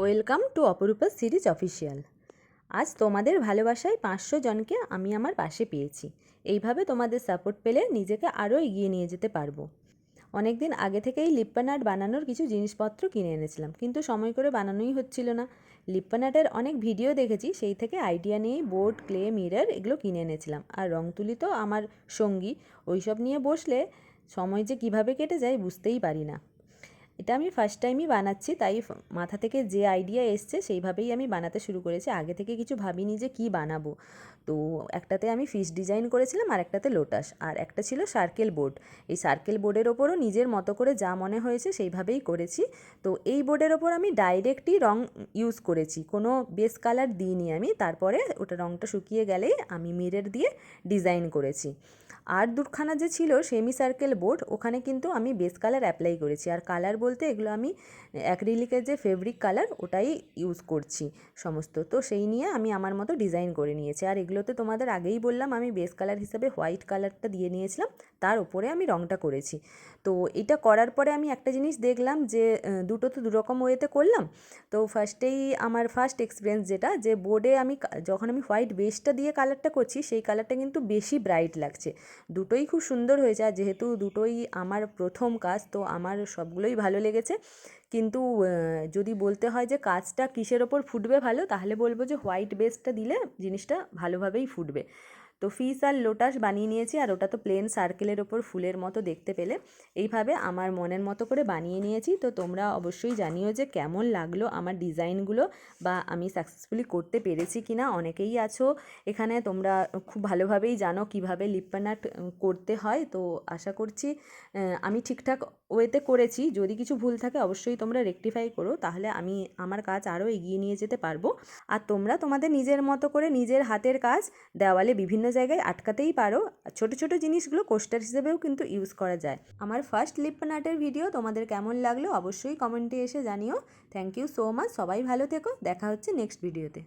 Welcome to অপরূপা series official. আজ তোমাদের ভালোবাসায় 500 জনকে আমি আমার পাশে পেয়েছি। এইভাবে তোমাদের সাপোর্ট পেলে নিজেকে আরও এগিয়ে নিয়ে যেতে পারবো। অনেক দিন আগে থেকেই লিপ্পান আর্ট বানানোর কিছু জিনিসপত্র কিনে এনেছিলাম, কিন্তু সময় করে বানানোই হচ্ছিল না। লিপ্পান আর্টের অনেক ভিডিও দেখেছি, সেই থেকে আইডিয়া নিয়েই বোর্ড, ক্লে, মিরর এগুলো কিনে এনেছিলাম। আর রং তুলি তো আমার সঙ্গী, ওইসব নিয়ে বসলে সময় যে কিভাবে কেটে যায় বুঝতেই পারি না। এটা আমি ফার্স্ট টাইমই বানাচ্ছি, তাই মাথা থেকে যে আইডিয়া এসছে সেইভাবেই আমি বানাতে শুরু করেছি। আগে থেকে কিছু ভাবিনি যে কী বানাবো। তো একটাতে আমি ফিশ ডিজাইন করেছিলাম, আর একটাতে লোটাস, আর একটা ছিল সার্কেল বোর্ড। এই সার্কেল বোর্ডের ওপরও নিজের মতো করে যা মনে হয়েছে সেইভাবেই করেছি। তো এই বোর্ডের ওপর আমি ডাইরেক্টই রং ইউজ করেছি, কোনো বেস কালার দিইনি আমি। তারপরে ওটা রংটা শুকিয়ে গেলেই আমি মিরর দিয়ে ডিজাইন করেছি। আর দুখানা যে ছিল সেমি সার্কেল বোর্ড, ওখানে কিন্তু আমি বেস কালার অ্যাপ্লাই করেছি। আর কালার বলতে এগুলো আমি অ্যাক্রিলিকের যে ফেব্রিক কালার ওটাই ইউজ করছি সমস্ত। তো সেই নিয়ে আমি আমার মতো ডিজাইন করে নিয়েছি। আর এগুলোতে তোমাদের আগেই বললাম আমি বেস কালার হিসেবে হোয়াইট কালারটা দিয়ে নিয়েছিলাম, তার উপরে আমি রংটা করেছি। তো এটা করার পরে আমি একটা জিনিস দেখলাম যে দুটো তো দুরকম ওয়েতে করলাম। তো ফার্স্টেই আমার ফার্স্ট এক্সপিরিয়েন্স যেটা, যে বোর্ডে আমি যখন আমি হোয়াইট বেসটা দিয়ে কালারটা করছি সেই কালারটা কিন্তু বেশি ব্রাইট লাগছে। দুটোই খুব সুন্দর হয়েছে, আর যেহেতু দুটোই আমার প্রথম কাজ তো আমার সবগুলোই ভালো লেগেছে। কিন্তু যদি বলতে হয় যে কাজটা কিসের ওপর ফুটবে ভালো, তাহলে বলবো যে হোয়াইট বেসটা দিলে জিনিসটা ভালোভাবেই ফুটবে। তো ফিশ আর লোটাস বানিয়ে নিয়েছি, আর ওটা তো প্লেন সার্কেলের ওপর ফুলের মতো দেখতে পেলে। এইভাবে আমার মনের মতো করে বানিয়ে নিয়েছি। তো তোমরা অবশ্যই জানিও যে কেমন লাগলো আমার ডিজাইনগুলো, বা আমি সাকসেসফুলি করতে পেরেছি কি না। অনেকেই আছো এখানে, তোমরা খুব ভালোভাবেই জানো কিভাবে লিপ্পান আর্ট করতে হয়। তো আশা করছি আমি ঠিকঠাক ওয়েতে করেছি। যদি কিছু ভুল থাকে অবশ্যই তোমরা রেকটিফাই করো, তাহলে আমি আমার কাজ আরও এগিয়ে নিয়ে যেতে পারবো। আর তোমরা তোমাদের নিজের মতো করে নিজের হাতের কাজ দেওয়ালে বিভিন্ন জায়গায় আটকাতেই পারো। ছোট ছোট জিনিসগুলো কোস্টার হিসেবেও কিন্তু ইউজ করা যায়। আমার ফার্স্ট লিপ্পান আর্টের ভিডিও তোমাদের কেমন লাগলো অবশ্যই কমেন্টে এসে জানিও। থ্যাংক ইউ সো মাচ, সবাই ভালো থেকো, দেখা হচ্ছে নেক্সট ভিডিওতে।